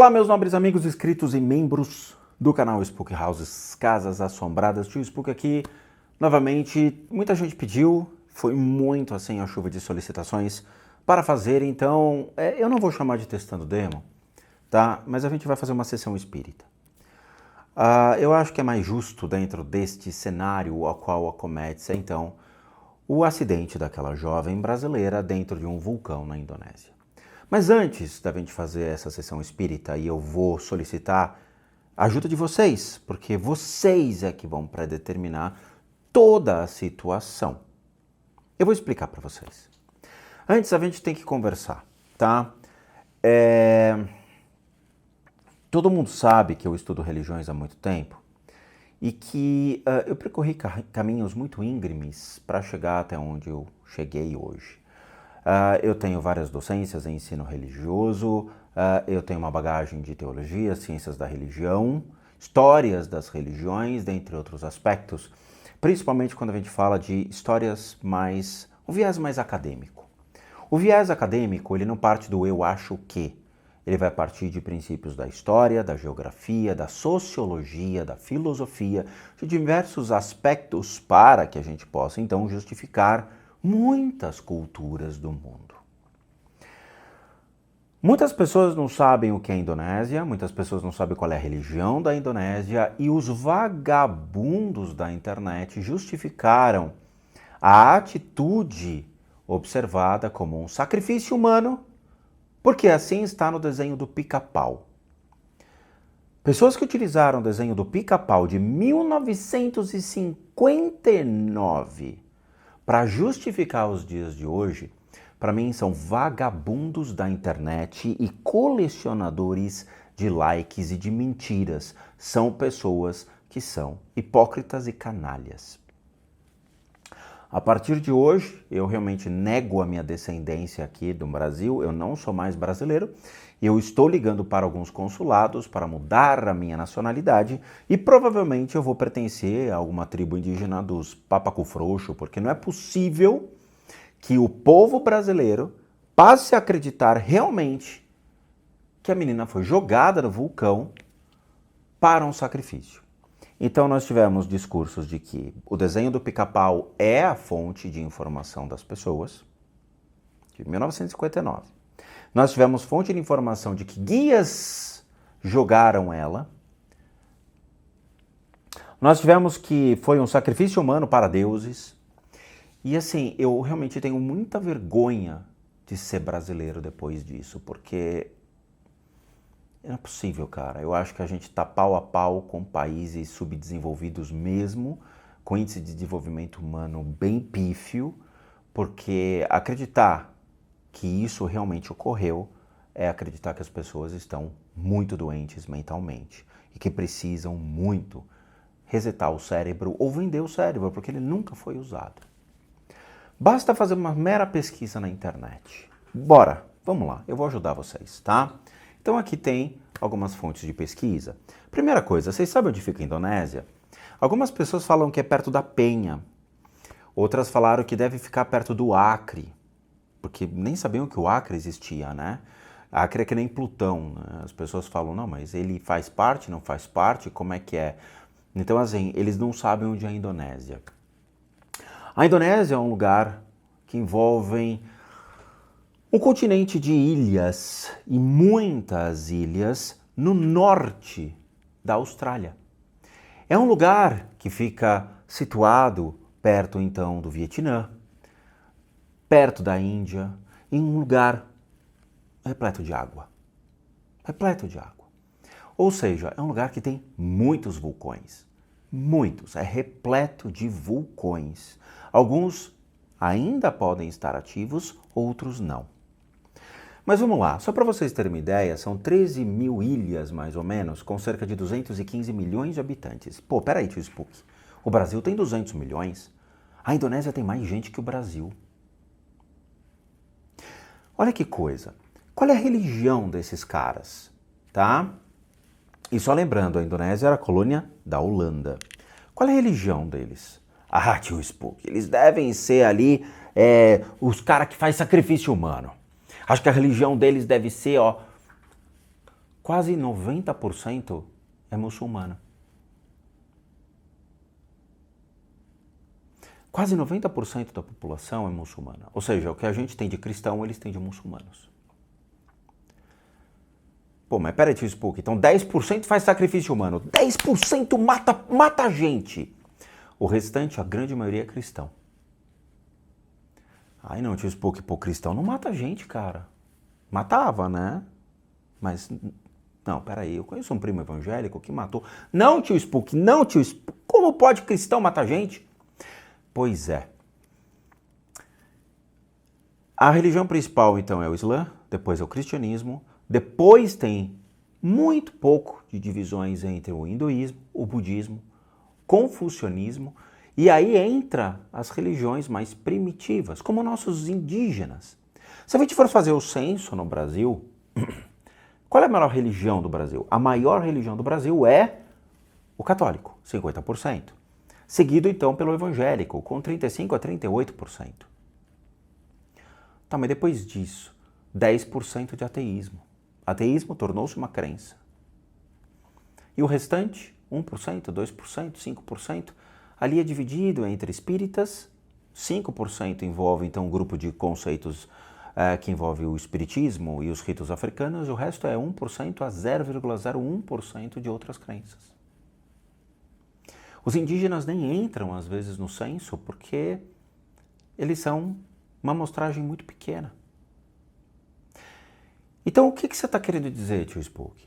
Olá, meus nobres amigos inscritos e membros do canal Spook Houses, Casas Assombradas. Tio Spook aqui, novamente. Muita gente pediu, foi muito assim a chuva de solicitações para fazer, então eu não vou chamar de testando demo, tá? Mas a gente vai fazer uma sessão espírita. Eu acho que é mais justo dentro deste cenário ao qual acomete-se, então, o acidente daquela jovem brasileira dentro de um vulcão na Indonésia. Mas antes da gente fazer essa sessão espírita, e eu vou solicitar a ajuda de vocês, porque vocês é que vão predeterminar toda a situação. Eu vou explicar para vocês. Antes a gente tem que conversar, tá? Todo mundo sabe que eu estudo religiões há muito tempo e que eu percorri caminhos muito íngremes para chegar até onde eu cheguei hoje. Eu tenho várias docências em ensino religioso, eu tenho uma bagagem de teologia, ciências da religião, histórias das religiões, dentre outros aspectos, principalmente quando a gente fala de histórias um viés mais acadêmico. O viés acadêmico, ele não parte do eu acho que, ele vai partir de princípios da história, da geografia, da sociologia, da filosofia, de diversos aspectos para que a gente possa então justificar muitas culturas do mundo. Muitas pessoas não sabem o que é a Indonésia, muitas pessoas não sabem qual é a religião da Indonésia e os vagabundos da internet justificaram a atitude observada como um sacrifício humano, porque assim está no desenho do Pica-Pau. Pessoas que utilizaram o desenho do Pica-Pau de 1959 para justificar os dias de hoje, para mim são vagabundos da internet e colecionadores de likes e de mentiras. São pessoas que são hipócritas e canalhas. A partir de hoje, eu realmente nego a minha descendência aqui do Brasil, eu não sou mais brasileiro, eu estou ligando para alguns consulados para mudar a minha nacionalidade e provavelmente eu vou pertencer a alguma tribo indígena dos Papacu Frouxo, porque não é possível que o povo brasileiro passe a acreditar realmente que a menina foi jogada no vulcão para um sacrifício. Então nós tivemos discursos de que o desenho do Pica-Pau é a fonte de informação das pessoas, de 1959. Nós tivemos fonte de informação de que guias jogaram ela. Nós tivemos que foi um sacrifício humano para deuses. E assim, eu realmente tenho muita vergonha de ser brasileiro depois disso, porque não é possível, cara. Eu acho que a gente está pau a pau com países subdesenvolvidos mesmo, com índice de desenvolvimento humano bem pífio, porque acreditar que isso realmente ocorreu é acreditar que as pessoas estão muito doentes mentalmente e que precisam muito resetar o cérebro ou vender o cérebro, porque ele nunca foi usado. Basta fazer uma mera pesquisa na internet. Bora, vamos lá, eu vou ajudar vocês, tá? Então aqui tem algumas fontes de pesquisa. Primeira coisa, vocês sabem onde fica a Indonésia? Algumas pessoas falam que é perto da Penha, outras falaram que deve ficar perto do Acre, porque nem sabiam que o Acre existia, né? Acre é que nem Plutão, né? As pessoas falam, não, mas ele faz parte, não faz parte, como é que é? Então assim, eles não sabem onde é a Indonésia. A Indonésia é um lugar que envolve um continente de ilhas e muitas ilhas no norte da Austrália. É um lugar que fica situado perto então do Vietnã, perto da Índia, em um lugar repleto de água. Repleto de água. Ou seja, é um lugar que tem muitos vulcões. Muitos, é repleto de vulcões. Alguns ainda podem estar ativos, outros não. Mas vamos lá, só para vocês terem uma ideia, são 13 mil ilhas, mais ou menos, com cerca de 215 milhões de habitantes. Pô, peraí, tio Spook, o Brasil tem 200 milhões? A Indonésia tem mais gente que o Brasil. Olha que coisa, qual é a religião desses caras, tá? E só lembrando, a Indonésia era a colônia da Holanda. Qual é a religião deles? Ah, tio Spook, eles devem ser ali os caras que fazem sacrifício humano. Acho que a religião deles deve ser, quase 90% é muçulmano. Quase 90% da população é muçulmana. Ou seja, o que a gente tem de cristão, eles têm de muçulmanos. Pô, mas peraí, tio Spook, então 10% faz sacrifício humano, 10% mata gente. O restante, a grande maioria é cristão. Ai não, tio Spook, pô, cristão não mata gente, cara. Matava, né? Mas, não, peraí, eu conheço um primo evangélico que matou. Não, tio Spook, não, tio Spook, como pode cristão matar gente? Pois é. A religião principal, então, é o Islã, depois é o cristianismo, depois tem muito pouco de divisões entre o hinduísmo, o budismo, confucionismo, e aí entra as religiões mais primitivas, como nossos indígenas. Se a gente for fazer o censo no Brasil, qual é a maior religião do Brasil? A maior religião do Brasil é o católico, 50%. Seguido, então, pelo evangélico, com 35% a 38%. Tá, mas depois disso, 10% de ateísmo. Ateísmo tornou-se uma crença. E o restante, 1%, 2%, 5%, ali é dividido entre espíritas, 5% envolve, então, um grupo de conceitos que envolve o espiritismo e os ritos africanos, o resto é 1% a 0,01% de outras crenças. Os indígenas nem entram, às vezes, no censo porque eles são uma amostragem muito pequena. Então, o que você está querendo dizer, tio Spook?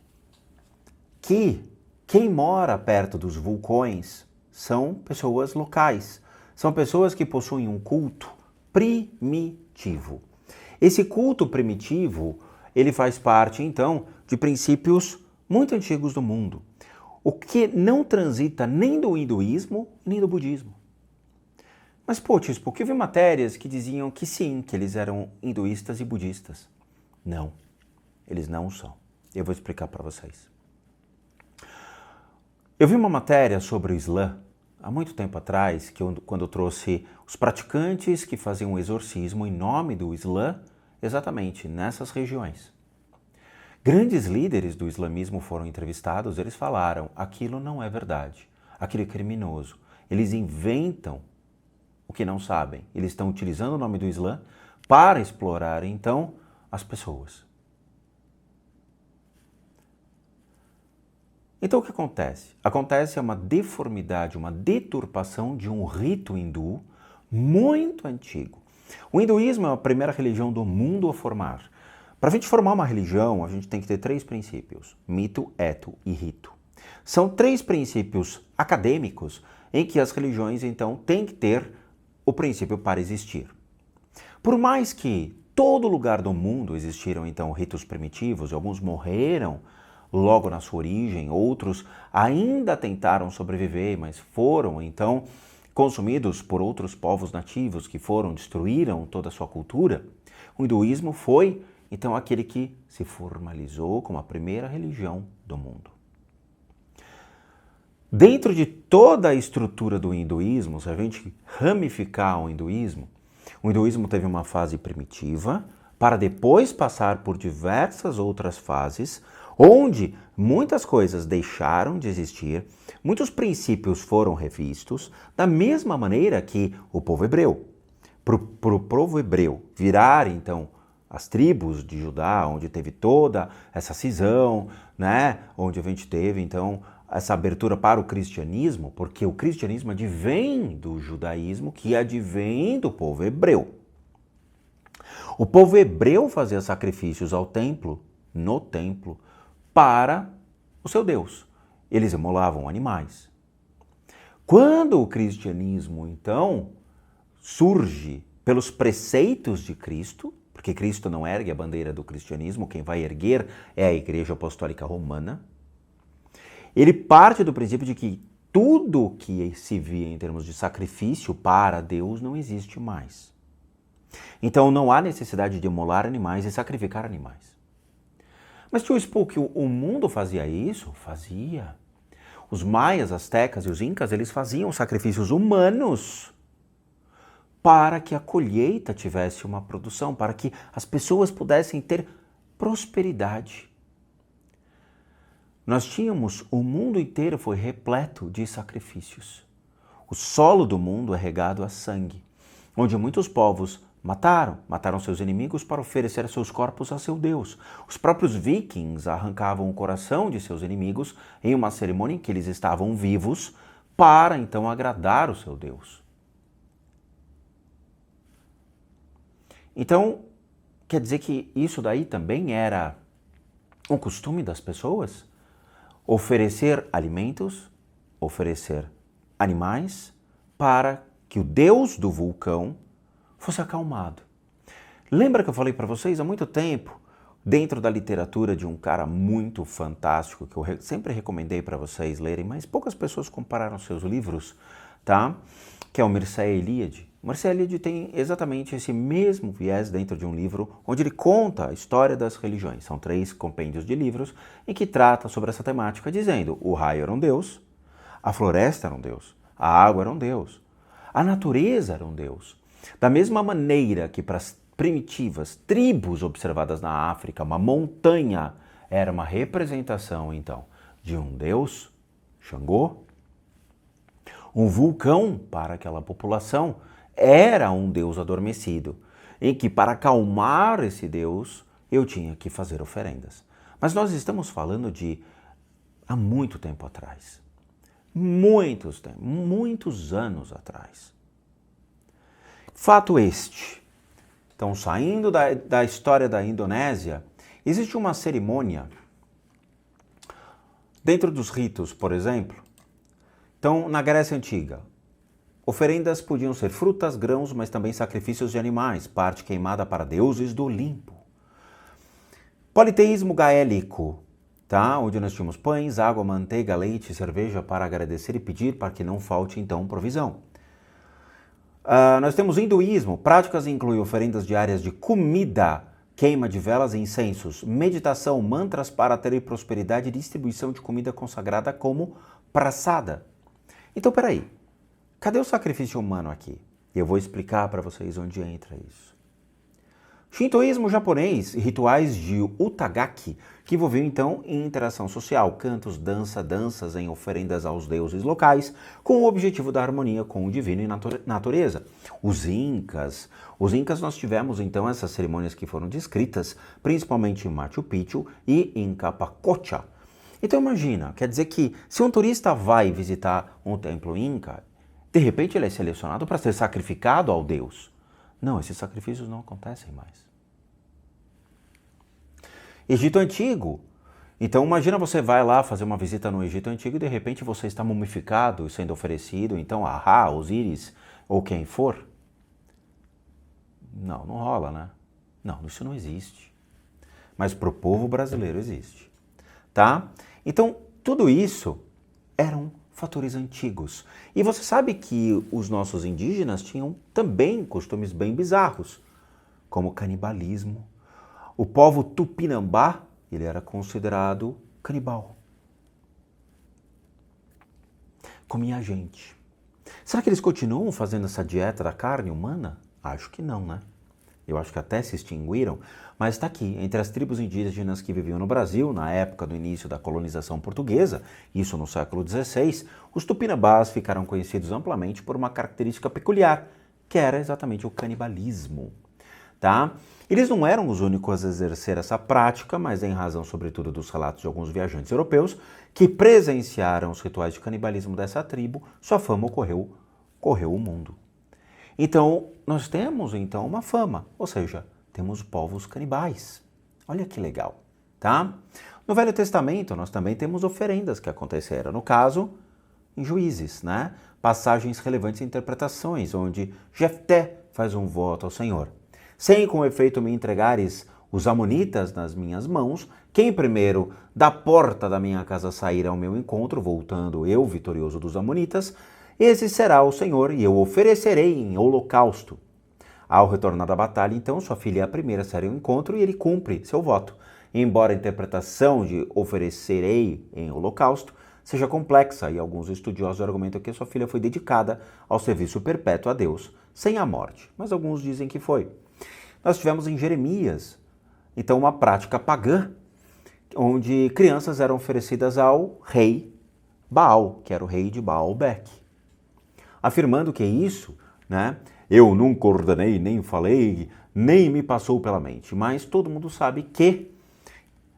Que quem mora perto dos vulcões são pessoas locais. São pessoas que possuem um culto primitivo. Esse culto primitivo, ele faz parte, então, de princípios muito antigos do mundo. O que não transita nem do hinduísmo, nem do budismo. Mas, pô, tio Spook, eu vi matérias que diziam que sim, que eles eram hinduístas e budistas. Não, eles não são. Eu vou explicar para vocês. Eu vi uma matéria sobre o Islã, há muito tempo atrás, quando eu trouxe os praticantes que faziam um exorcismo em nome do Islã, exatamente nessas regiões. Grandes líderes do islamismo foram entrevistados, eles falaram, aquilo não é verdade, aquilo é criminoso. Eles inventam o que não sabem. Eles estão utilizando o nome do Islã para explorar, então, as pessoas. Então, o que acontece? Acontece uma deformidade, uma deturpação de um rito hindu muito antigo. O hinduísmo é a primeira religião do mundo a formar. Para a gente formar uma religião, a gente tem que ter 3 princípios, mito, eto e rito. São 3 princípios acadêmicos em que as religiões, então, têm que ter o princípio para existir. Por mais que todo lugar do mundo existiram, então, ritos primitivos, alguns morreram logo na sua origem, outros ainda tentaram sobreviver, mas foram, então, consumidos por outros povos nativos que destruíram toda a sua cultura, o hinduísmo foi, então, aquele que se formalizou como a primeira religião do mundo. Dentro de toda a estrutura do hinduísmo, se a gente ramificar o hinduísmo teve uma fase primitiva, para depois passar por diversas outras fases, onde muitas coisas deixaram de existir, muitos princípios foram revistos, da mesma maneira que o povo hebreu. Para o povo hebreu virar, então, as tribos de Judá, onde teve toda essa cisão, né? Onde a gente teve, então, essa abertura para o cristianismo, porque o cristianismo advém do judaísmo, que advém do povo hebreu. O povo hebreu fazia sacrifícios ao templo, no templo, para o seu Deus. Eles imolavam animais. Quando o cristianismo, então, surge pelos preceitos de Cristo, porque Cristo não ergue a bandeira do cristianismo, quem vai erguer é a Igreja Apostólica Romana, ele parte do princípio de que tudo que se via em termos de sacrifício para Deus não existe mais. Então não há necessidade de imolar animais e sacrificar animais. Mas tio Spook, o mundo fazia isso? Fazia. Os maias, astecas e os incas, eles faziam sacrifícios humanos para que a colheita tivesse uma produção, para que as pessoas pudessem ter prosperidade. nós tínhamos, o mundo inteiro foi repleto de sacrifícios. O solo do mundo é regado a sangue, onde muitos povos mataram seus inimigos para oferecer seus corpos a seu Deus. Os próprios vikings arrancavam o coração de seus inimigos em uma cerimônia em que eles estavam vivos para então agradar o seu Deus. Então, quer dizer que isso daí também era um costume das pessoas? Oferecer alimentos, oferecer animais para que o Deus do vulcão fosse acalmado. Lembra que eu falei para vocês há muito tempo, dentro da literatura de um cara muito fantástico, que eu sempre recomendei para vocês lerem, mas poucas pessoas compararam seus livros, tá? Que é o Mircea Eliade. O Mircea Eliade tem exatamente esse mesmo viés dentro de um livro onde ele conta a história das religiões. São 3 compêndios de livros em que trata sobre essa temática, dizendo o raio era um deus, a floresta era um deus, a água era um deus, a natureza era um deus. Da mesma maneira que para as primitivas tribos observadas na África, uma montanha era uma representação, então, de um deus, Xangô. Um vulcão, para aquela população, era um deus adormecido, em que para acalmar esse deus, eu tinha que fazer oferendas. Mas nós estamos falando de há muito tempo atrás. Muitos anos atrás. Fato este. Então, saindo da história da Indonésia, existe uma cerimônia dentro dos ritos, por exemplo. Então, na Grécia Antiga, oferendas podiam ser frutas, grãos, mas também sacrifícios de animais, parte queimada para deuses do Olimpo. Politeísmo gaélico, tá? Onde nós tínhamos pães, água, manteiga, leite e cerveja para agradecer e pedir para que não falte, então, provisão. Nós temos hinduísmo, práticas incluem oferendas diárias de comida, queima de velas e incensos, meditação, mantras para ter prosperidade e distribuição de comida consagrada como prasada. Então, peraí, cadê o sacrifício humano aqui? Eu vou explicar para vocês onde entra isso. Shintoísmo japonês e rituais de utagaki, que envolviam então em interação social, cantos, danças em oferendas aos deuses locais, com o objetivo da harmonia com o divino e natureza. Os incas nós tivemos então essas cerimônias que foram descritas, principalmente em Machu Picchu e em Capacocha. Então imagina, quer dizer que se um turista vai visitar um templo inca, de repente ele é selecionado para ser sacrificado ao deus. Não, esses sacrifícios não acontecem mais. Egito Antigo. Então imagina você vai lá fazer uma visita no Egito Antigo e de repente você está mumificado e sendo oferecido, então Ahá, Osíris ou quem for. Não rola, né? Não, isso não existe. Mas para o povo brasileiro existe, tá? Então tudo isso eram fatores antigos. E você sabe que os nossos indígenas tinham também costumes bem bizarros, como canibalismo. O povo Tupinambá, ele era considerado canibal. Comia gente. Será que eles continuam fazendo essa dieta da carne humana? Acho que não, né? Eu acho que até se extinguiram, mas está aqui, entre as tribos indígenas que viviam no Brasil, na época do início da colonização portuguesa, isso no século XVI, os tupinambás ficaram conhecidos amplamente por uma característica peculiar, que era exatamente o canibalismo. Tá? Eles não eram os únicos a exercer essa prática, mas em razão, sobretudo, dos relatos de alguns viajantes europeus que presenciaram os rituais de canibalismo dessa tribo, sua fama correu o mundo. Então, nós temos então uma fama, ou seja, temos povos canibais. Olha que legal, tá? No Velho Testamento, nós também temos oferendas que aconteceram, no caso, em Juízes, né? Passagens relevantes e interpretações, onde Jefté faz um voto ao Senhor. Sem com efeito me entregares os amonitas nas minhas mãos, quem primeiro da porta da minha casa sair ao meu encontro, voltando eu vitorioso dos amonitas, esse será o Senhor, e eu oferecerei em holocausto. Ao retornar da batalha, então, sua filha é a primeira a sair ao encontro e ele cumpre seu voto. Embora a interpretação de oferecerei em holocausto seja complexa, e alguns estudiosos argumentam que sua filha foi dedicada ao serviço perpétuo a Deus, sem a morte, mas alguns dizem que foi. Nós tivemos em Jeremias, então, uma prática pagã, onde crianças eram oferecidas ao rei Baal, que era o rei de Baalbek, afirmando que isso, né, eu nunca ordenei, nem falei, nem me passou pela mente, mas todo mundo sabe que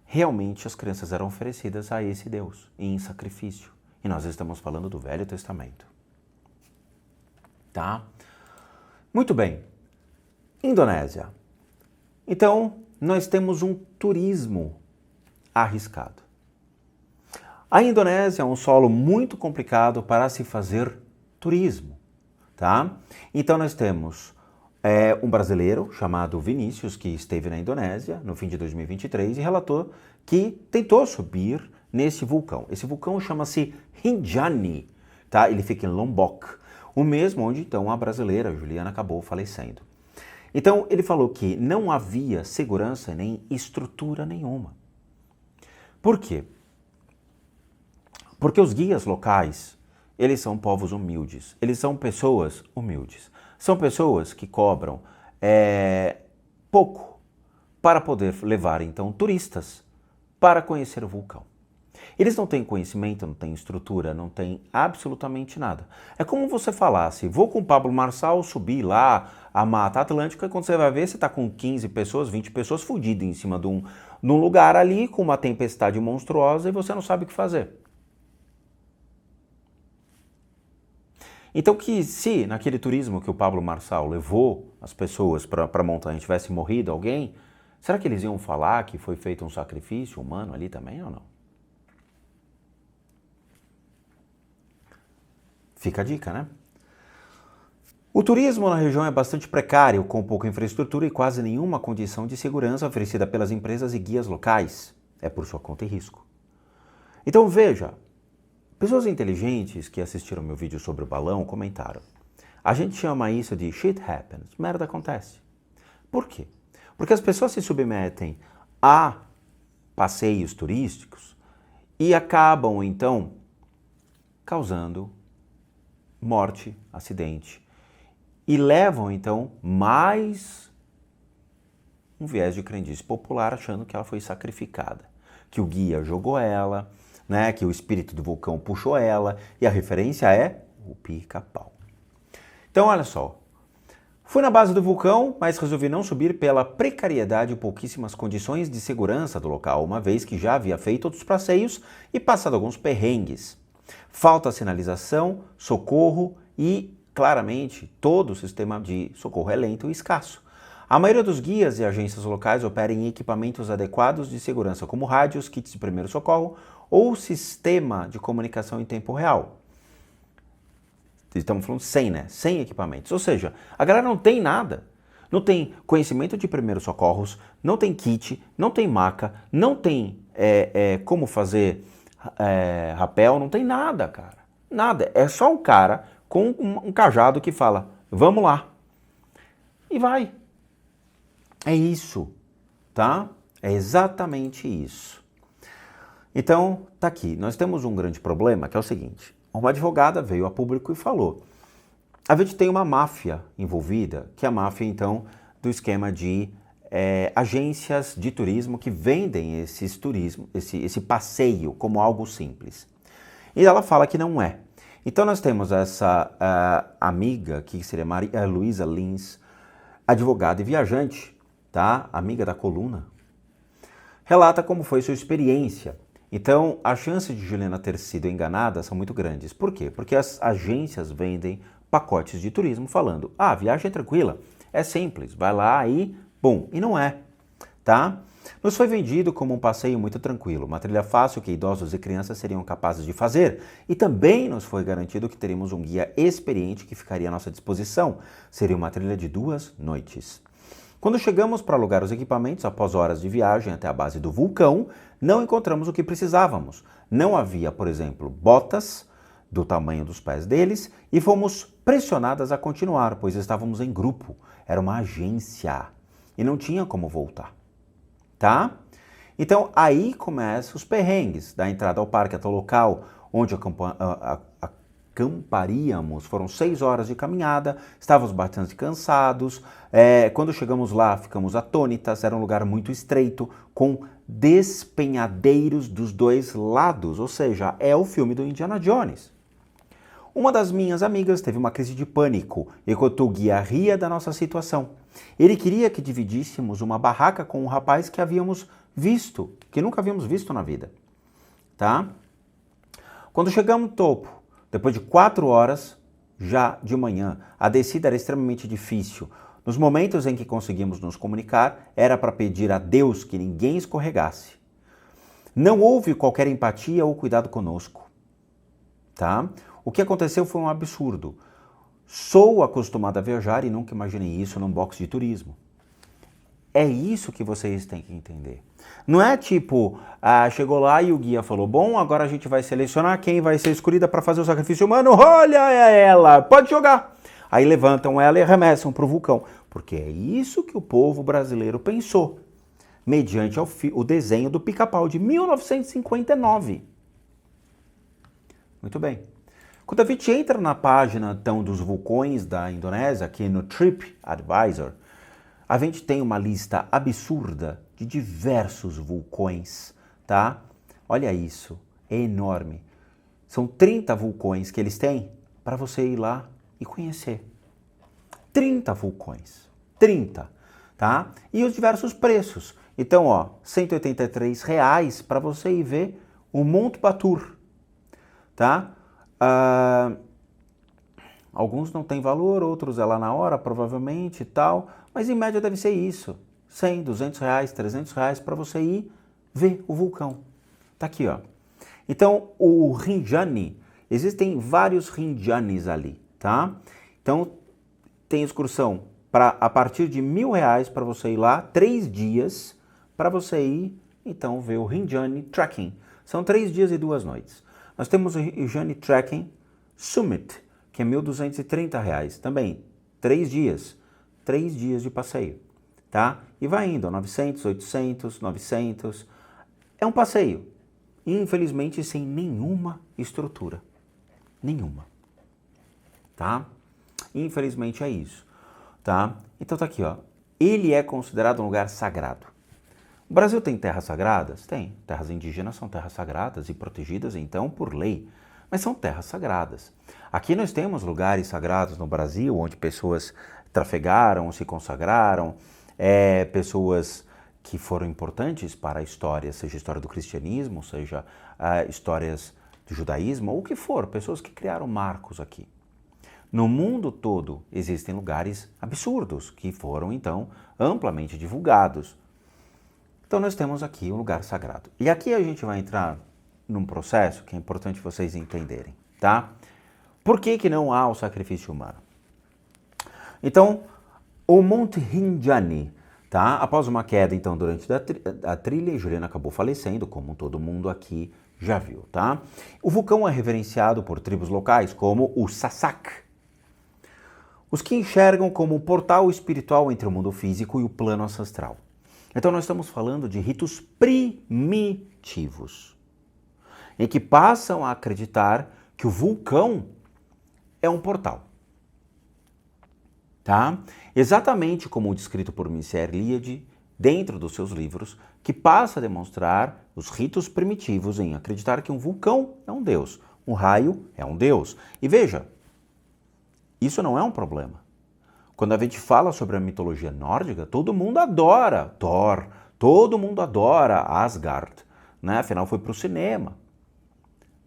realmente as crianças eram oferecidas a esse Deus em sacrifício. E nós estamos falando do Velho Testamento. Tá? Muito bem. Indonésia. Então, nós temos um turismo arriscado. A Indonésia é um solo muito complicado para se fazer turismo, tá? Então nós temos um brasileiro chamado Vinícius, que esteve na Indonésia no fim de 2023 e relatou que tentou subir nesse vulcão. Esse vulcão chama-se Rinjani, tá? Ele fica em Lombok, o mesmo onde então a brasileira Juliana acabou falecendo. Então ele falou que não havia segurança nem estrutura nenhuma. Por quê? Porque os guias locais, eles são povos humildes, eles são pessoas humildes. São pessoas que cobram pouco para poder levar, então, turistas para conhecer o vulcão. Eles não têm conhecimento, não têm estrutura, não têm absolutamente nada. É como você falasse, vou com o Pablo Marçal subir lá a Mata Atlântica e quando você vai ver, você está com 15 pessoas, 20 pessoas fudidas em cima de um lugar ali com uma tempestade monstruosa e você não sabe o que fazer. Então que se naquele turismo que o Pablo Marçal levou as pessoas para a montanha tivesse morrido alguém, será que eles iam falar que foi feito um sacrifício humano ali também ou não? Fica a dica, né? O turismo na região é bastante precário, com pouca infraestrutura e quase nenhuma condição de segurança oferecida pelas empresas e guias locais. É por sua conta e risco. Então veja, pessoas inteligentes que assistiram meu vídeo sobre o balão comentaram. A gente chama isso de shit happens, merda acontece. Por quê? Porque as pessoas se submetem a passeios turísticos e acabam, então, causando morte, acidente. E levam, então, mais um viés de crendice popular achando que ela foi sacrificada. Que o guia jogou ela, né, que o espírito do vulcão puxou ela, e a referência é o pica-pau. Então, olha só, fui na base do vulcão, mas resolvi não subir pela precariedade e pouquíssimas condições de segurança do local, uma vez que já havia feito outros passeios e passado alguns perrengues. Falta sinalização, socorro e, claramente, todo o sistema de socorro é lento e escasso. A maioria dos guias e agências locais opera em equipamentos adequados de segurança, como rádios, kits de primeiro socorro ou sistema de comunicação em tempo real. Estamos falando sem equipamentos. Ou seja, a galera não tem nada. Não tem conhecimento de primeiros socorros, não tem kit, não tem maca, não tem como fazer rapel, não tem nada, cara. Nada. É só um cara com um cajado que fala, vamos lá. E vai. É isso, tá? É exatamente isso. Então, tá aqui. Nós temos um grande problema, que é o seguinte. Uma advogada veio a público e falou, a gente tem uma máfia envolvida, que é a máfia, então, do esquema de agências de turismo que vendem esse passeio como algo simples. E ela fala que não é. Então nós temos essa amiga, que seria Maria Luísa Lins, advogada e viajante, tá? Amiga da coluna, relata como foi sua experiência. Então, as chances de Juliana ter sido enganada são muito grandes. Por quê? Porque as agências vendem pacotes de turismo falando, a viagem é tranquila, é simples, vai lá e bum, e não é, tá? Nos foi vendido como um passeio muito tranquilo, uma trilha fácil que idosos e crianças seriam capazes de fazer, e também nos foi garantido que teríamos um guia experiente que ficaria à nossa disposição. Seria uma trilha de 2 noites. Quando chegamos para alugar os equipamentos, após horas de viagem até a base do vulcão, não encontramos o que precisávamos. Não havia, por exemplo, botas do tamanho dos pés deles e fomos pressionadas a continuar, pois estávamos em grupo. Era uma agência e não tinha como voltar, tá? Então aí começam os perrengues da entrada ao parque até o local onde acamparíamos. Foram 6 horas de caminhada, estávamos bastante cansados. Quando chegamos lá, ficamos atônitas. Era um lugar muito estreito, com despenhadeiros dos dois lados. Ou seja, é o filme do Indiana Jones. Uma das minhas amigas teve uma crise de pânico enquanto o guia ria da nossa situação. Ele queria que dividíssemos uma barraca com um rapaz que havíamos visto, que nunca havíamos visto na vida. Tá? Quando chegamos no topo, depois de 4 horas, já de manhã, a descida era extremamente difícil. Nos momentos em que conseguimos nos comunicar, era para pedir a Deus que ninguém escorregasse. Não houve qualquer empatia ou cuidado conosco. Tá? O que aconteceu foi um absurdo. Sou acostumado a viajar e nunca imaginei isso num box de turismo. É isso que vocês têm que entender. Não é tipo, chegou lá e o guia falou, bom, agora a gente vai selecionar quem vai ser escolhida para fazer o sacrifício humano. Olha ela, pode jogar. Aí levantam ela e arremessam para o vulcão. Porque é isso que o povo brasileiro pensou, mediante o desenho do Pica-Pau de 1959. Muito bem. Quando a gente entra na página então, dos vulcões da Indonésia, aqui no TripAdvisor, a gente tem uma lista absurda de diversos vulcões, tá? Olha isso, é enorme. São 30 vulcões que eles têm para você ir lá e conhecer. 30 vulcões, 30, tá? E os diversos preços. Então, ó, R$ 183 para você ir ver o Monte Batur, tá? Alguns não tem valor, outros é lá na hora, provavelmente e tal, mas em média deve ser isso. 100, 200 reais, 300 reais para você ir ver o vulcão. Tá aqui, ó. Então, o Rinjani, existem vários Rinjanis ali, tá? Então, tem excursão a partir de R$ 1.000 para você ir lá, 3 dias, para você ir, então, ver o Rinjani Trekking. São 3 dias e 2 noites. Nós temos o Rinjani Trekking Summit, que é R$ 1.230, também 3 dias, 3 dias de passeio, tá? E vai indo, 900, 800, 900, é um passeio, infelizmente sem nenhuma estrutura, nenhuma, tá? Infelizmente é isso, tá? Então tá aqui, ó, ele é considerado um lugar sagrado. O Brasil tem terras sagradas? Tem. Terras indígenas são terras sagradas e protegidas, então, por lei. Mas são terras sagradas. Aqui nós temos lugares sagrados no Brasil, onde pessoas trafegaram, se consagraram, pessoas que foram importantes para a história, seja a história do cristianismo, seja histórias do judaísmo, ou o que for, pessoas que criaram marcos aqui. No mundo todo existem lugares absurdos, que foram, então, amplamente divulgados. Então nós temos aqui um lugar sagrado. E aqui a gente vai entrar num processo que é importante vocês entenderem, tá? Por que não há o sacrifício humano? Então, o Monte Rinjani, tá? Após uma queda, então, durante a trilha, Juliana acabou falecendo, como todo mundo aqui já viu, tá? O vulcão é reverenciado por tribos locais, como o Sasak, os que enxergam como um portal espiritual entre o mundo físico e o plano ancestral. Então nós estamos falando de ritos primitivos, em que passam a acreditar que o vulcão é um portal. Tá? Exatamente como descrito por Mircea Eliade dentro dos seus livros, que passa a demonstrar os ritos primitivos em acreditar que um vulcão é um deus, um raio é um deus. E veja, isso não é um problema. Quando a gente fala sobre a mitologia nórdica, todo mundo adora Thor, todo mundo adora Asgard, né? Afinal foi para o cinema.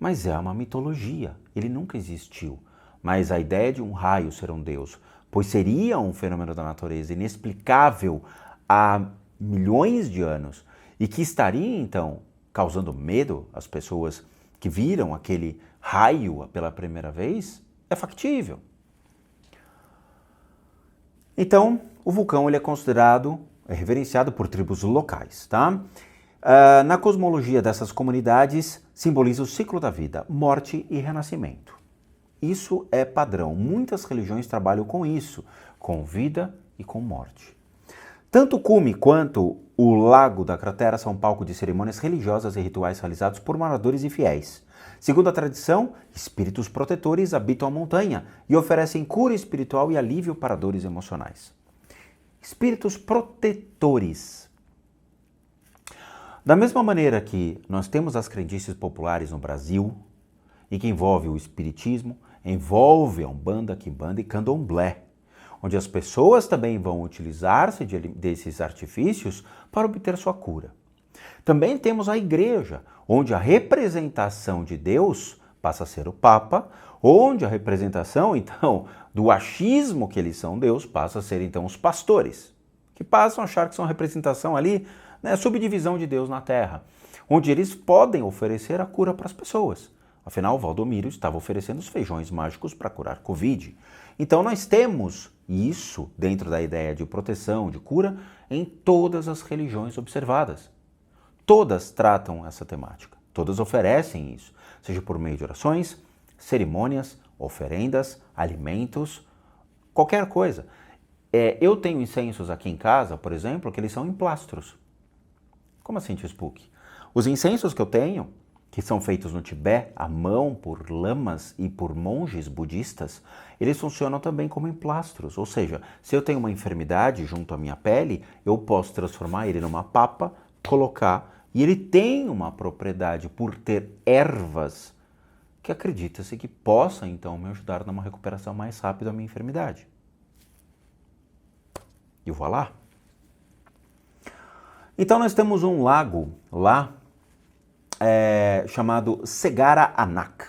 Mas é uma mitologia, ele nunca existiu. Mas a ideia de um raio ser um deus, pois seria um fenômeno da natureza inexplicável há milhões de anos e que estaria, então, causando medo às pessoas que viram aquele raio pela primeira vez, é factível. Então, o vulcão ele é reverenciado por tribos locais, tá? Na cosmologia dessas comunidades, simboliza o ciclo da vida, morte e renascimento. Isso é padrão. Muitas religiões trabalham com isso, com vida e com morte. Tanto o cume quanto o lago da cratera são palco de cerimônias religiosas e rituais realizados por moradores e fiéis. Segundo a tradição, espíritos protetores habitam a montanha e oferecem cura espiritual e alívio para dores emocionais. Espíritos protetores. Da mesma maneira que nós temos as crendices populares no Brasil, e que envolve o espiritismo, envolve a Umbanda, Quimbanda e Candomblé, onde as pessoas também vão utilizar-se desses artifícios para obter sua cura. Também temos a igreja, onde a representação de Deus passa a ser o Papa, onde a representação, então, do achismo que eles são Deus passa a ser, então, os pastores, que passam a achar que são a representação ali, né, subdivisão de Deus na Terra, onde eles podem oferecer a cura para as pessoas. Afinal, Valdomiro estava oferecendo os feijões mágicos para curar Covid. Então, nós temos isso dentro da ideia de proteção, de cura, em todas as religiões observadas. Todas tratam essa temática, todas oferecem isso, seja por meio de orações, cerimônias, oferendas, alimentos, qualquer coisa. Eu tenho incensos aqui em casa, por exemplo, que eles são em plastros. Como assim, tio Spook? Os incensos que eu tenho, que são feitos no Tibete, à mão, por lamas e por monges budistas, eles funcionam também como em plastros. Ou seja, se eu tenho uma enfermidade junto à minha pele, eu posso transformar ele numa papa, colocar, e ele tem uma propriedade por ter ervas que acredita-se que possa, então, me ajudar numa recuperação mais rápida da minha enfermidade. E voilá! Então nós temos um lago lá, chamado Segara Anak,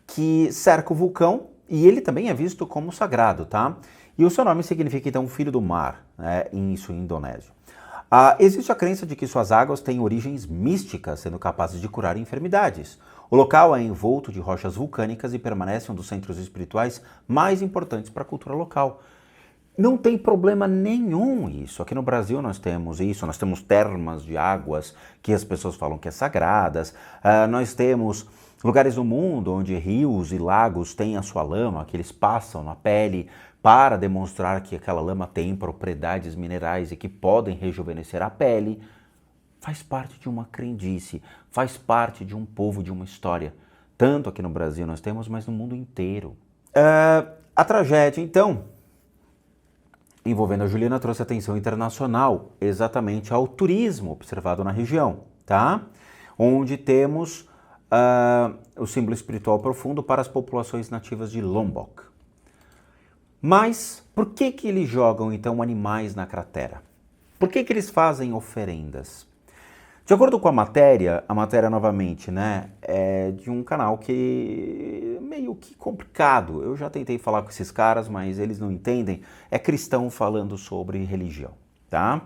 que cerca o vulcão e ele também é visto como sagrado, tá? E o seu nome significa então filho do mar, em indonésio. Existe a crença de que suas águas têm origens místicas, sendo capazes de curar enfermidades. O local é envolto de rochas vulcânicas e permanece um dos centros espirituais mais importantes para a cultura local. Não tem problema nenhum isso. Aqui no Brasil nós temos isso, nós temos termas de águas que as pessoas falam que é sagradas, nós temos lugares no mundo onde rios e lagos têm a sua lama, que eles passam na pele para demonstrar que aquela lama tem propriedades minerais e que podem rejuvenescer a pele. Faz parte de uma crendice, faz parte de um povo, de uma história. Tanto aqui no Brasil nós temos, mas no mundo inteiro. A tragédia, então, envolvendo a Juliana, trouxe atenção internacional exatamente ao turismo observado na região, tá? Onde temos o símbolo espiritual profundo para as populações nativas de Lombok. Mas por que eles jogam então animais na cratera? Por que eles fazem oferendas? De acordo com a matéria novamente, né, é de um canal que é meio que complicado. Eu já tentei falar com esses caras, mas eles não entendem. É cristão falando sobre religião, tá?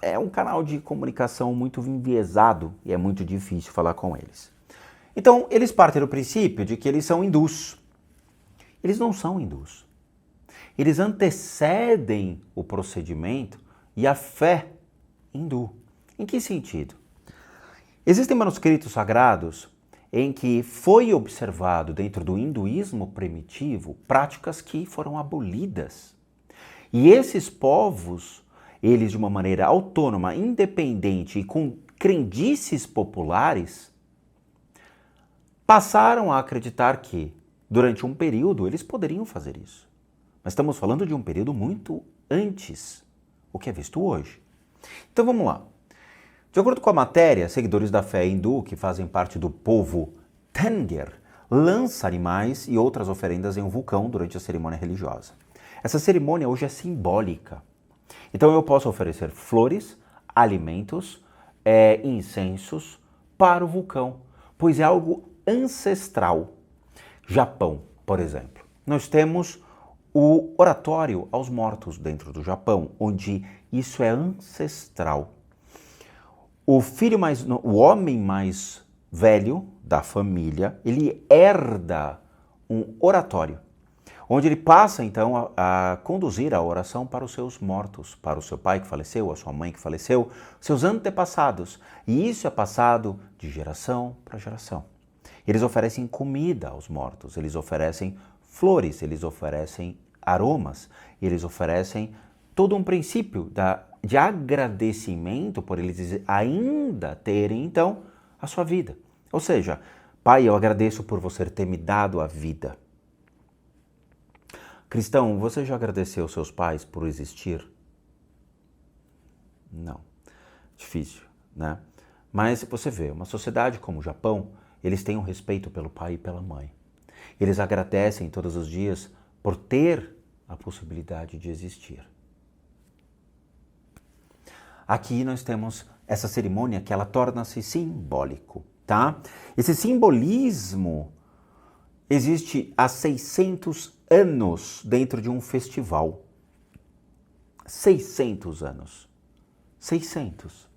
É um canal de comunicação muito enviesado e é muito difícil falar com eles. Então, eles partem do princípio de que eles são hindus. Eles não são hindus. Eles antecedem o procedimento e a fé hindu. Em que sentido? Existem manuscritos sagrados em que foi observado dentro do hinduísmo primitivo práticas que foram abolidas. E esses povos, eles de uma maneira autônoma, independente e com crendices populares, passaram a acreditar que, durante um período, eles poderiam fazer isso. Mas estamos falando de um período muito antes, o que é visto hoje. Então vamos lá. De acordo com a matéria, seguidores da fé hindu, que fazem parte do povo Tenger, lançam animais e outras oferendas em um vulcão durante a cerimônia religiosa. Essa cerimônia hoje é simbólica. Então eu posso oferecer flores, alimentos, incensos para o vulcão, pois é algo ancestral. Japão, por exemplo. Nós temos o oratório aos mortos dentro do Japão, onde isso é ancestral. O homem mais velho da família, ele herda um oratório, onde ele passa então a conduzir a oração para os seus mortos, para o seu pai que faleceu, a sua mãe que faleceu, seus antepassados. E isso é passado de geração para geração. Eles oferecem comida aos mortos, eles oferecem flores, eles oferecem aromas, eles oferecem todo um princípio de agradecimento por eles ainda terem, então, a sua vida. Ou seja, Pai, eu agradeço por você ter me dado a vida. Cristão, você já agradeceu seus pais por existir? Não. Difícil, né? Mas você vê, uma sociedade como o Japão, eles têm um respeito pelo pai e pela mãe. Eles agradecem todos os dias por ter a possibilidade de existir. Aqui nós temos essa cerimônia que ela torna-se simbólico, tá? Esse simbolismo existe há 600 anos dentro de um festival. 600 anos. 600.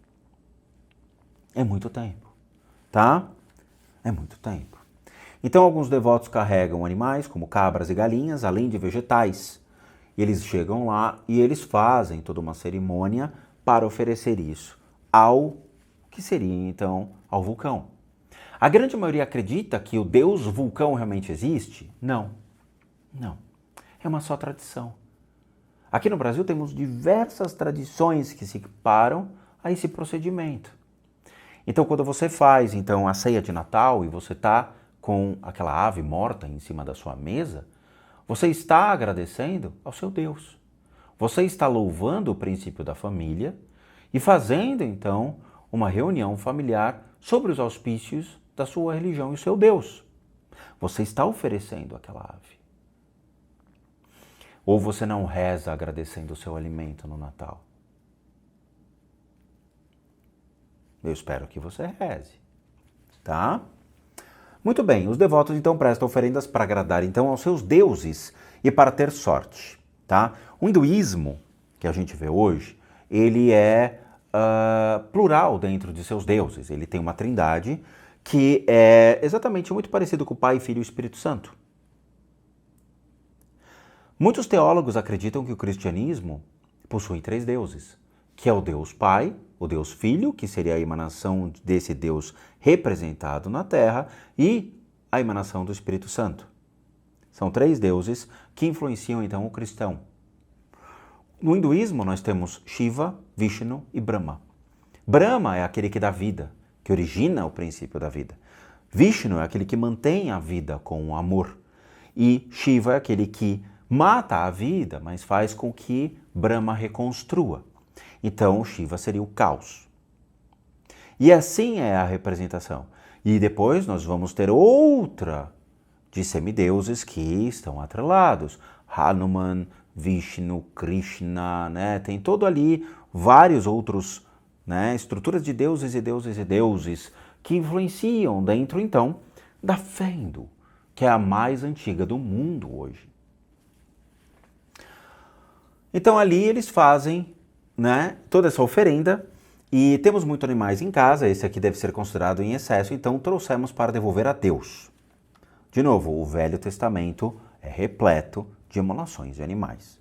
É muito tempo, tá? É muito tempo. Então alguns devotos carregam animais, como cabras e galinhas, além de vegetais. E eles chegam lá e eles fazem toda uma cerimônia para oferecer isso ao que seria então ao vulcão. A grande maioria acredita que o deus vulcão realmente existe? Não. Não. É uma só tradição. Aqui no Brasil temos diversas tradições que se equiparam a esse procedimento. Então quando você faz então a ceia de Natal e você está com aquela ave morta em cima da sua mesa, você está agradecendo ao seu Deus. Você está louvando o princípio da família e fazendo então uma reunião familiar sobre os auspícios da sua religião e o seu Deus. Você está oferecendo aquela ave. Ou você não reza agradecendo o seu alimento no Natal? Eu espero que você reze, tá? Muito bem, os devotos então prestam oferendas para agradar então aos seus deuses e para ter sorte, tá? O hinduísmo, que a gente vê hoje, ele é plural dentro de seus deuses. Ele tem uma trindade que é exatamente muito parecido com o Pai, Filho e Espírito Santo. Muitos teólogos acreditam que o cristianismo possui 3 deuses, que é o Deus Pai, o Deus Filho, que seria a emanação desse Deus representado na Terra, e a emanação do Espírito Santo. São 3 deuses que influenciam então o cristão. No hinduísmo nós temos Shiva, Vishnu e Brahma. Brahma é aquele que dá vida, que origina o princípio da vida. Vishnu é aquele que mantém a vida com o amor. E Shiva é aquele que mata a vida, mas faz com que Brahma reconstrua. Então, Shiva seria o caos. E assim é a representação. E depois nós vamos ter outra de semideuses que estão atrelados. Hanuman, Vishnu, Krishna, né? Tem todo ali vários outros, né? Estruturas de deuses e deuses e deuses que influenciam dentro, então, da fé hindu, que é a mais antiga do mundo hoje. Então ali eles fazem, né, toda essa oferenda e temos muitos animais em casa, esse aqui deve ser considerado em excesso, então trouxemos para devolver a Deus. De novo, o Velho Testamento é repleto de imolações de animais.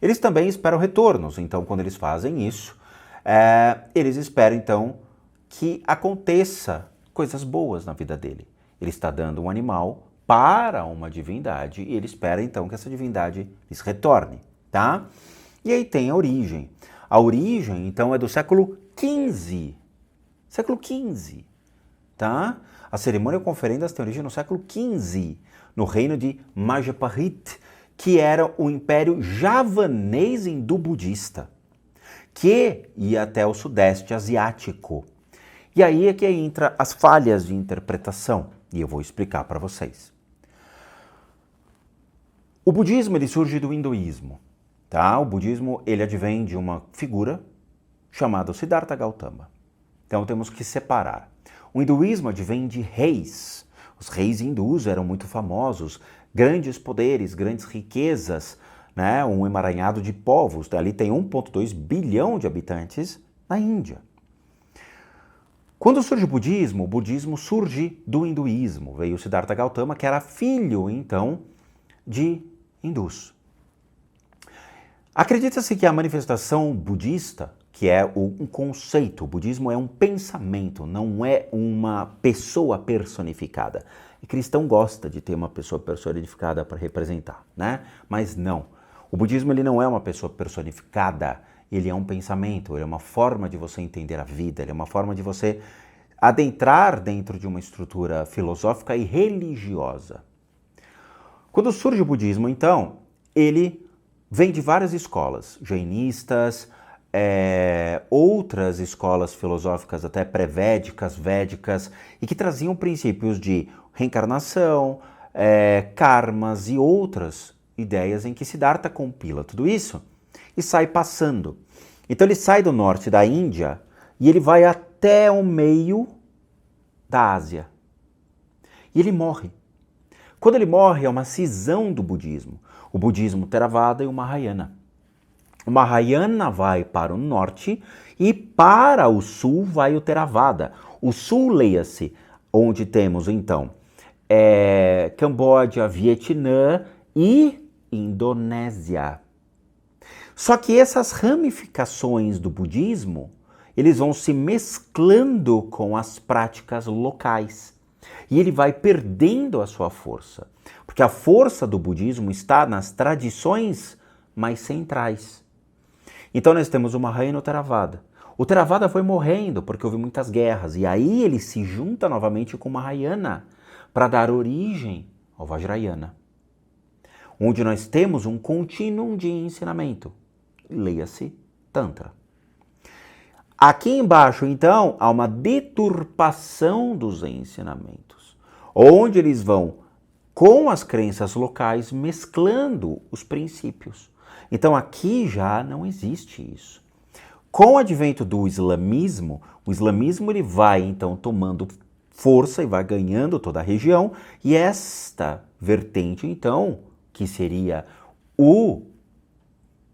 Eles também esperam retornos, então quando eles fazem isso, eles esperam então que aconteça coisas boas na vida dele. Ele está dando um animal para uma divindade e ele espera então que essa divindade lhes retorne. Tá? E aí tem a origem. A origem, então, é do século XV. Século XV. Tá? A cerimônia com oferendas tem origem no século XV, no reino de Majapahit, que era o império javanês hindu-budista, que ia até o sudeste asiático. E aí é que entra as falhas de interpretação, e eu vou explicar para vocês. O budismo ele surge do hinduísmo. Tá? O budismo ele advém de uma figura chamada Siddhartha Gautama. Então temos que separar. O hinduísmo advém de reis. Os reis hindus eram muito famosos, grandes poderes, grandes riquezas, né? Um emaranhado de povos. Ali tem 1,2 bilhão de habitantes na Índia. Quando surge o budismo surge do hinduísmo. Veio Siddhartha Gautama, que era filho, então, de hindus. Acredita-se que a manifestação budista, que é um conceito, o budismo é um pensamento, não é uma pessoa personificada. E cristão gosta de ter uma pessoa personificada para representar, né? Mas não. O budismo ele não é uma pessoa personificada, ele é um pensamento, ele é uma forma de você entender a vida, ele é uma forma de você adentrar dentro de uma estrutura filosófica e religiosa. Quando surge o budismo, então, ele vem de várias escolas, jainistas, outras escolas filosóficas até pré-védicas, védicas, e que traziam princípios de reencarnação, karmas e outras ideias em que Siddhartha compila tudo isso e sai passando. Então ele sai do norte da Índia e ele vai até o meio da Ásia. E ele morre. Quando ele morre, é uma cisão do budismo. O budismo Theravada e o Mahayana. O Mahayana vai para o norte e para o sul vai o Theravada. O sul, leia-se, onde temos então Camboja, Vietnã e Indonésia. Só que essas ramificações do budismo, eles vão se mesclando com as práticas locais. E ele vai perdendo a sua força. Porque a força do budismo está nas tradições mais centrais. Então nós temos o Mahayana e o Theravada. O Theravada foi morrendo porque houve muitas guerras. E aí ele se junta novamente com o Mahayana para dar origem ao Vajrayana. Onde nós temos um contínuo de ensinamento. Leia-se Tantra. Aqui embaixo, então, há uma deturpação dos ensinamentos, onde eles vão, com as crenças locais, mesclando os princípios. Então aqui já não existe isso. Com o advento do islamismo, o islamismo ele vai, então, tomando força e vai ganhando toda a região, e esta vertente, então, que seria o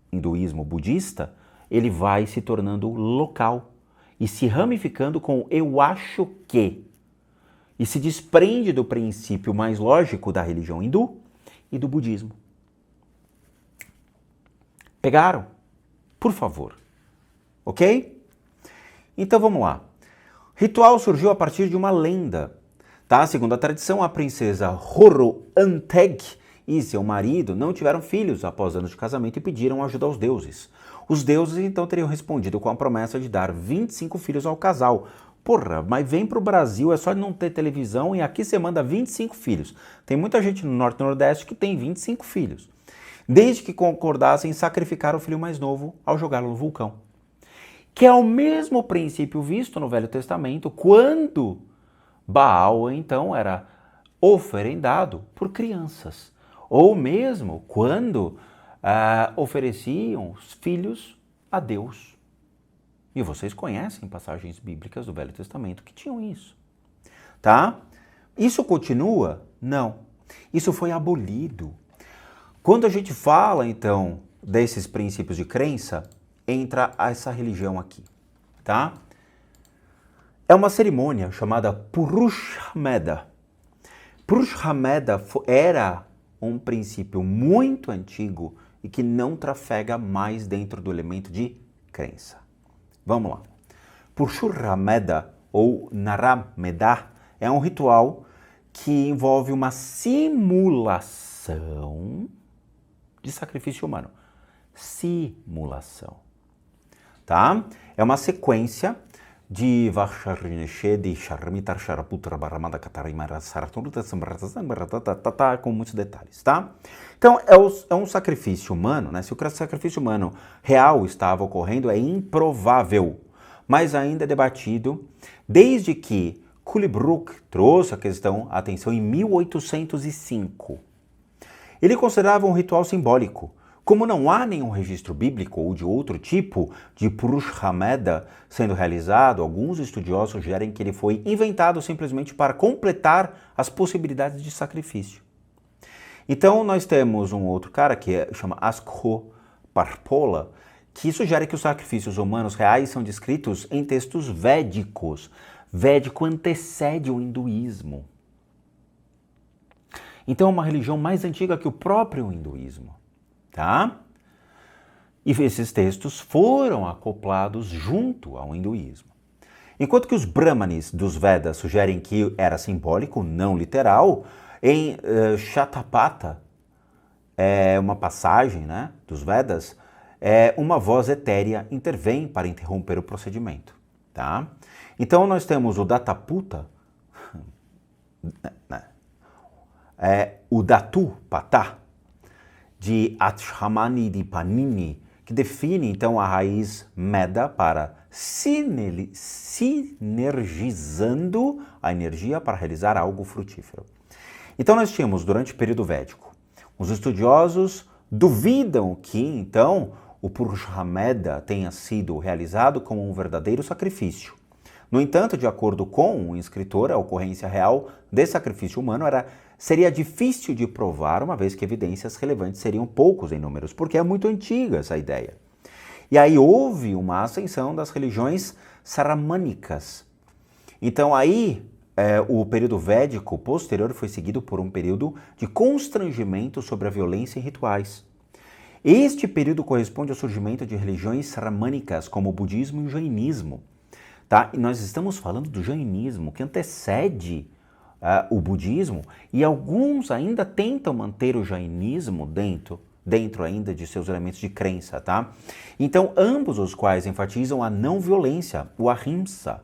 hinduísmo budista, ele vai se tornando local e se ramificando com eu acho que. E se desprende do princípio mais lógico da religião hindu e do budismo. Pegaram? Por favor. Ok? Então vamos lá. Ritual surgiu a partir de uma lenda. Tá? Segundo a tradição, a princesa Horo-Anteg e seu marido não tiveram filhos após anos de casamento e pediram ajuda aos deuses. Os deuses então teriam respondido com a promessa de dar 25 filhos ao casal. Porra, mas vem pro Brasil, é só não ter televisão e aqui você manda 25 filhos. Tem muita gente no Norte e Nordeste que tem 25 filhos. Desde que concordassem em sacrificar o filho mais novo ao jogá-lo no vulcão. Que é o mesmo princípio visto no Velho Testamento, quando Baal então era oferendado por crianças. Ou mesmo quando ofereciam os filhos a Deus. E vocês conhecem passagens bíblicas do Velho Testamento que tinham isso. Tá? Isso continua? Não. Isso foi abolido. Quando a gente fala, então, desses princípios de crença, entra essa religião aqui. Tá? É uma cerimônia chamada Purushameda. Purushameda era um princípio muito antigo e que não trafega mais dentro do elemento de crença. Vamos lá. Purushameda ou Narameda é um ritual que envolve uma simulação de sacrifício humano. Simulação. Tá? É uma sequência de com muitos detalhes, tá? Então, é um sacrifício humano, né? Se o sacrifício humano real estava ocorrendo, é improvável, mas ainda é debatido, desde que Culebrook trouxe a atenção em 1805. Ele considerava um ritual simbólico. Como não há nenhum registro bíblico ou de outro tipo de Purushameda sendo realizado, alguns estudiosos sugerem que ele foi inventado simplesmente para completar as possibilidades de sacrifício. Então nós temos um outro cara que chama Asko Parpola, que sugere que os sacrifícios humanos reais são descritos em textos védicos. Védico antecede o hinduísmo. Então é uma religião mais antiga que o próprio hinduísmo. Tá? E esses textos foram acoplados junto ao hinduísmo. Enquanto que os Brahmanes dos Vedas sugerem que era simbólico, não literal, em Shatapatha, uma passagem, né, dos Vedas, uma voz etérea intervém para interromper o procedimento. Tá? Então nós temos o Dataputa, o Datu Patá, de Atshramani que define então a raiz Meda para sinergizando a energia para realizar algo frutífero. Então nós tínhamos, durante o período védico, os estudiosos duvidam que então o Purusha Meda tenha sido realizado como um verdadeiro sacrifício. No entanto, de acordo com um escritor, a ocorrência real de sacrifício humano seria difícil de provar, uma vez que evidências relevantes seriam poucos em números, porque é muito antiga essa ideia. E aí houve uma ascensão das religiões saramânicas. Então aí o período védico posterior foi seguido por um período de constrangimento sobre a violência em rituais. Este período corresponde ao surgimento de religiões saramânicas, como o budismo e o jainismo. Tá? E nós estamos falando do jainismo, que antecede o budismo, e alguns ainda tentam manter o jainismo dentro ainda de seus elementos de crença, tá? Então, ambos os quais enfatizam a não violência, o ahimsa.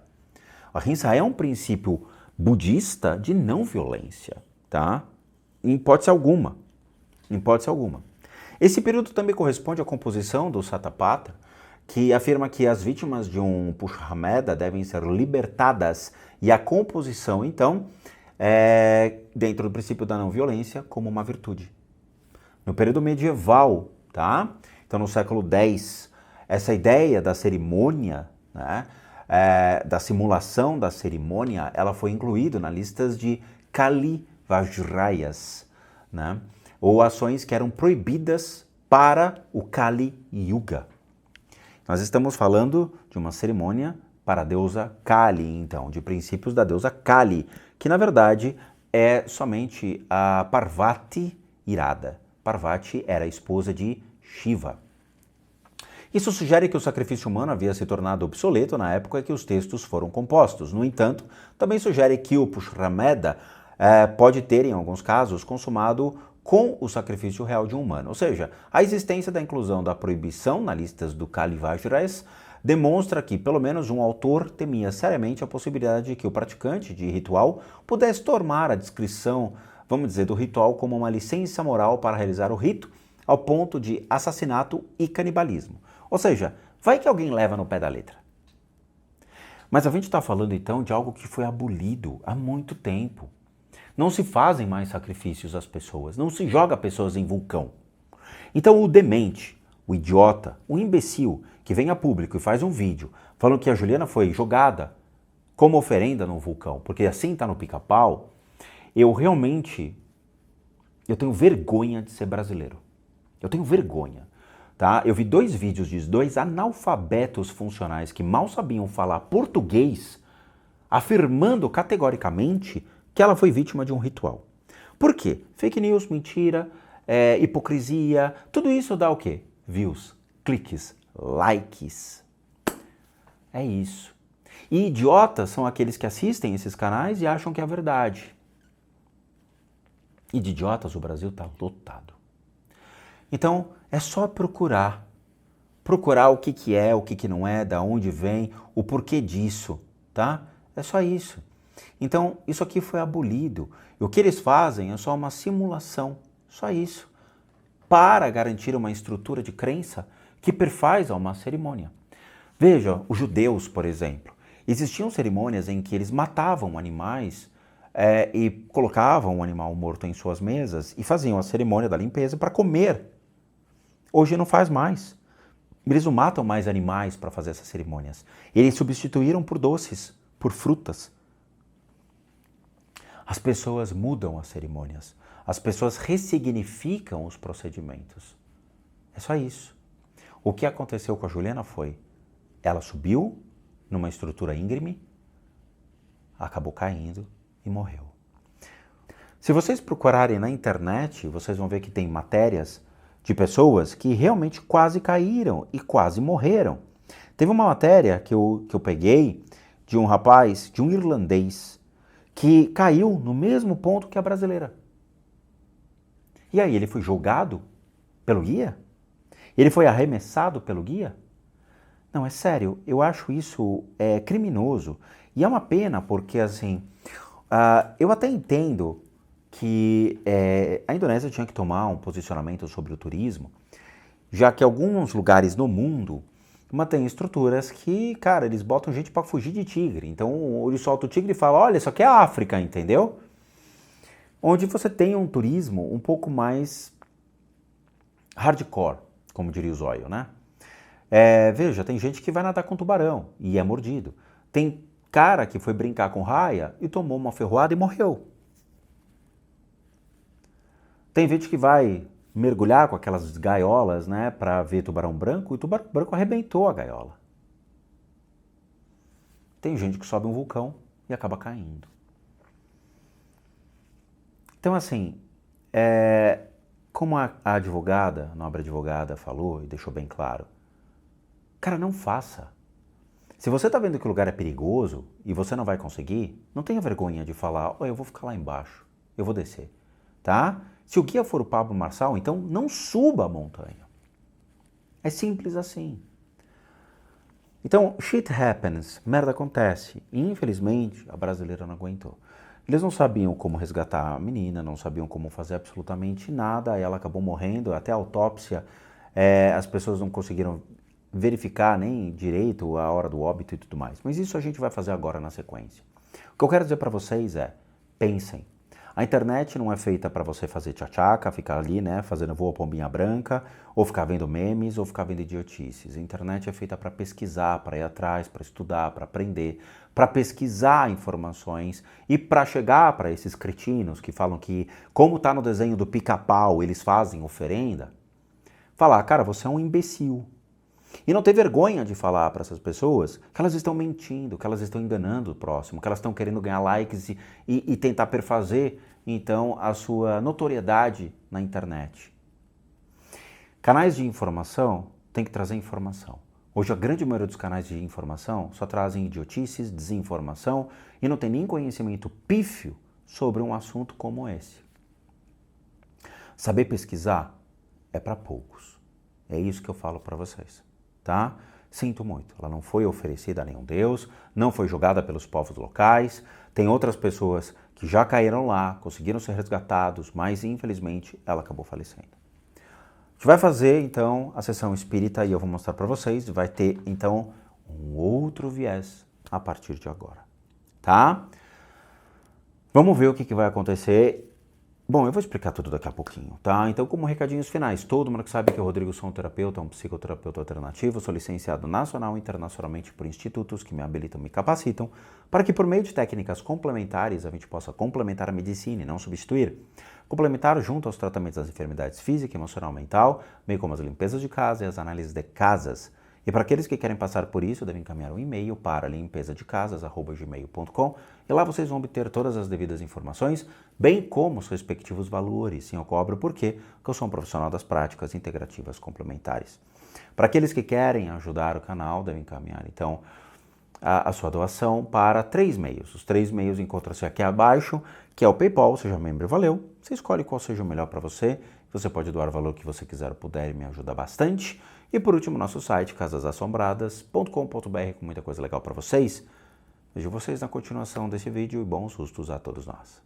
O ahimsa é um princípio budista de não violência, tá? Em hipótese alguma. Em hipótese alguma. Esse período também corresponde à composição do Satapatra, que afirma que as vítimas de um Purusha Meda devem ser libertadas, e a composição, então, dentro do princípio da não violência, como uma virtude. No período medieval, tá? Então no século X, essa ideia da cerimônia, né, da simulação da cerimônia, ela foi incluída nas listas de Kali Vajrayas, né? Ou ações que eram proibidas para o Kali Yuga. Nós estamos falando de uma cerimônia para a deusa Kali, então, de princípios da deusa Kali, que na verdade é somente a Parvati irada. Parvati era a esposa de Shiva. Isso sugere que o sacrifício humano havia se tornado obsoleto na época em que os textos foram compostos. No entanto, também sugere que o Purusha Meda pode ter, em alguns casos, consumado com o sacrifício real de um humano. Ou seja, a existência da inclusão da proibição na listas do Kali Vajras demonstra que, pelo menos, um autor temia seriamente a possibilidade de que o praticante de ritual pudesse tomar a descrição, vamos dizer, do ritual como uma licença moral para realizar o rito, ao ponto de assassinato e canibalismo. Ou seja, vai que alguém leva no pé da letra. Mas a gente está falando então de algo que foi abolido há muito tempo. Não se fazem mais sacrifícios às pessoas, não se joga pessoas em vulcão. Então o demente, o idiota, o imbecil que vem a público e faz um vídeo falando que a Juliana foi jogada como oferenda num vulcão, porque assim está no Pica-Pau, eu tenho vergonha de ser brasileiro. Eu tenho vergonha. Tá? Eu vi 2 vídeos de 2 analfabetos funcionais que mal sabiam falar português, afirmando categoricamente que ela foi vítima de um ritual. Por quê? Fake news, mentira, hipocrisia, tudo isso dá o quê? Views, cliques, likes. É isso. E idiotas são aqueles que assistem esses canais e acham que é verdade. E de idiotas o Brasil está lotado. Então, é só procurar o que é, o que não é, da onde vem, o porquê disso, tá? É só isso. Então, isso aqui foi abolido. E o que eles fazem é só uma simulação, só isso, para garantir uma estrutura de crença que perfaz a uma cerimônia. Veja, os judeus, por exemplo, existiam cerimônias em que eles matavam animais e colocavam um animal morto em suas mesas e faziam a cerimônia da limpeza para comer. Hoje não faz mais. Eles não matam mais animais para fazer essas cerimônias. Eles substituíram por doces, por frutas. As pessoas mudam as cerimônias. As pessoas ressignificam os procedimentos. É só isso. O que aconteceu com a Juliana foi, ela subiu numa estrutura íngreme, acabou caindo e morreu. Se vocês procurarem na internet, vocês vão ver que tem matérias de pessoas que realmente quase caíram e quase morreram. Teve uma matéria que eu peguei de um rapaz, de um irlandês, que caiu no mesmo ponto que a brasileira. E aí ele foi julgado pelo guia? Ele foi arremessado pelo guia? Não, é sério, eu acho isso criminoso. E é uma pena porque, assim, eu até entendo que a Indonésia tinha que tomar um posicionamento sobre o turismo, já que alguns lugares no mundo mantêm estruturas que, cara, eles botam gente para fugir de tigre. Então, ele solta o tigre e fala, olha, isso aqui é a África, entendeu? Onde você tem um turismo um pouco mais hardcore, como diria o Zóio, né? Veja, tem gente que vai nadar com tubarão e é mordido. Tem cara que foi brincar com raia e tomou uma ferroada e morreu. Tem gente que vai mergulhar com aquelas gaiolas, né, para ver tubarão branco e o tubarão branco arrebentou a gaiola. Tem gente que sobe um vulcão e acaba caindo. Então, assim, como a advogada, a nobre advogada falou e deixou bem claro, cara, não faça. Se você está vendo que o lugar é perigoso e você não vai conseguir, não tenha vergonha de falar, eu vou ficar lá embaixo, eu vou descer, tá? Se o guia for o Pablo Marçal, então não suba a montanha. É simples assim. Então, shit happens, merda acontece. E, infelizmente, a brasileira não aguentou. Eles não sabiam como resgatar a menina, não sabiam como fazer absolutamente nada, ela acabou morrendo, até a autópsia, as pessoas não conseguiram verificar nem direito a hora do óbito e tudo mais. Mas isso a gente vai fazer agora na sequência. O que eu quero dizer para vocês é, pensem. A internet não é feita para você fazer tchá-tchaca, ficar ali, né, fazendo voa pombinha branca, ou ficar vendo memes, ou ficar vendo idiotices. A internet é feita para pesquisar, para ir atrás, para estudar, para aprender, para pesquisar informações e para chegar para esses cretinos que falam que, como está no desenho do pica-pau, eles fazem oferenda, falar, cara, você é um imbecil. E não ter vergonha de falar para essas pessoas que elas estão mentindo, que elas estão enganando o próximo, que elas estão querendo ganhar likes e tentar perfazer, então, a sua notoriedade na internet. Canais de informação têm que trazer informação. Hoje, a grande maioria dos canais de informação só trazem idiotices, desinformação e não tem nem conhecimento pífio sobre um assunto como esse. Saber pesquisar é para poucos. É isso que eu falo para vocês. Tá? Sinto muito, ela não foi oferecida a nenhum deus, não foi jogada pelos povos locais, tem outras pessoas que já caíram lá, conseguiram ser resgatados, mas infelizmente ela acabou falecendo. A gente vai fazer então a sessão espírita e eu vou mostrar para vocês, vai ter então um outro viés a partir de agora, tá? Vamos ver o que vai acontecer. Bom, eu vou explicar tudo daqui a pouquinho, tá? Então, como recadinhos finais, todo mundo que sabe que eu, Rodrigo, sou um terapeuta, um psicoterapeuta alternativo, sou licenciado nacional e internacionalmente por institutos que me habilitam e me capacitam para que, por meio de técnicas complementares, a gente possa complementar a medicina e não substituir. Complementar junto aos tratamentos das enfermidades física, emocional e mental, bem como as limpezas de casa e as análises de casas. E para aqueles que querem passar por isso, devem encaminhar um e-mail para limpezadecasas@gmail.com e lá vocês vão obter todas as devidas informações, bem como os respectivos valores. Sim, eu cobro porque eu sou um profissional das práticas integrativas complementares. Para aqueles que querem ajudar o canal, devem encaminhar então a sua doação para 3 meios. Os 3 meios encontram-se aqui abaixo, que é o PayPal, seja membro e valeu. Você escolhe qual seja o melhor para você. Você pode doar o valor que você quiser ou puder e me ajuda bastante. E por último, nosso site, casasassombradas.com.br, com muita coisa legal para vocês. Vejo vocês na continuação desse vídeo e bons sustos a todos nós.